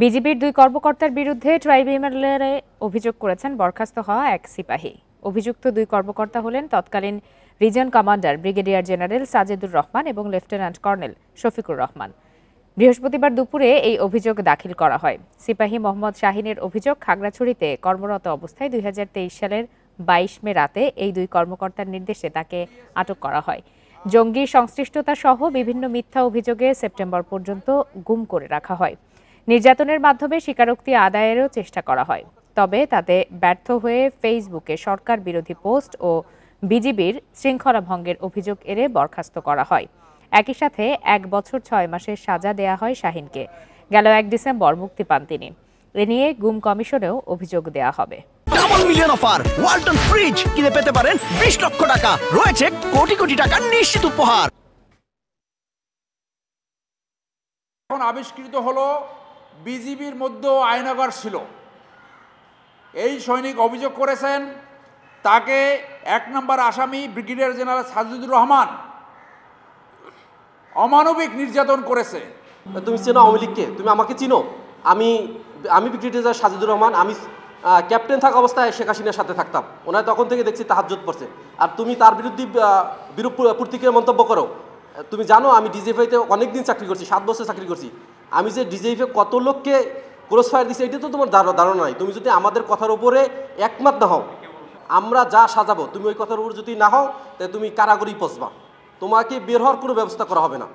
বিজিবির দুই কর্মকর্তার বিরুদ্ধে ট্রাইব্যুনালে অভিযোগ করেছেন বরখাস্ত হওয়া এক সিপাহী। অভিযুক্ত দুই কর্মকর্তা হলেন তৎকালীন reason commander brigadier general Sajedur Rahman এবং লেফটেন্যান্ট কর্নেল শফিকুর রহমান। বৃহস্পতিবার দুপুরে এই অভিযোগ দাখিল করা হয়। সিপাহী মোহাম্মদ শাহিনের অভিযোগ, খাগড়াছড়িতে কর্মরত অবস্থায় 2023 সালের 22 মে রাতে এই দুই কর্মকর্তার নির্দেশে তাকে আটক করা হয়। জঙ্গি সংশ্লিষ্টতা সহ বিভিন্ন মিথ্যা অভিযোগে সেপ্টেম্বর পর্যন্ত গুম করে রাখা হয়। নির্যাতনের মাধ্যমে স্বীকারোক্তি আদায়েরও চেষ্টা করা হয়, তবে তাতে ব্যর্থ হয়ে ফেসবুকে সরকার বিরোধী পোস্ট ও বিজিবির শৃঙ্খলা ভঙ্গের অভিযোগ এনে বরখাস্ত করা হয়। একই সাথে 1 বছর 6 মাসের সাজা দেয়া হয় শাহিনকে। গেল 1 ডিসেম্বর মুক্তি পান তিনি। এ নিয়ে গুম কমিশনেও অভিযোগ দেয়া হবে। Double million offer Walton fridge কিনে পেতে পারেন 20 লক্ষ টাকা, রয়েছে কোটি কোটি টাকার নিশ্চিত উপহার। এখন আবিষ্কৃত হলো বিজিবির মধ্যেও আয়নাগার ছিল। এই সৈনিক অভিযোগ করেছেন তাকে 1 নম্বর আসামি ব্রিগেডিয়ার জেনারেল সাজেদুর রহমান অমানবিক নির্যাতন করেছে। তুমি চেনো আওয়ামী লীগকে? তুমি আমাকে চিনো? আমি ব্রিগেডিয়ার সাজেদুর রহমান। আমি ক্যাপ্টেন থাকা অবস্থায় শেখ হাসিনার সাথে থাকতাম। ওনার তখন থেকে দেখছি তাহাজ্জুদ পড়ছে, আর তুমি তার বিরুদ্ধে বিরূপ প্রতিক্রিয়া মন্তব্য করো। তুমি জানো আমি ডিজিএফআইতে অনেক দিন চাকরি করছি, 7 বছর চাকরি করছি। আমি যে ডিজিএফআই কত লোককে ক্রস ফায়ার দিচ্ছি এটা তো তোমার ধারণা নাই। তুমি যদি আমাদের কথার উপরে একমত না হও, আমরা যা সাজাবো তুমি ওই কথার উপর যদি না হও, তাহলে তুমি কারাগারেই পচবা। তোমাকে বের হওয়ার কোনো ব্যবস্থা করা হবে না।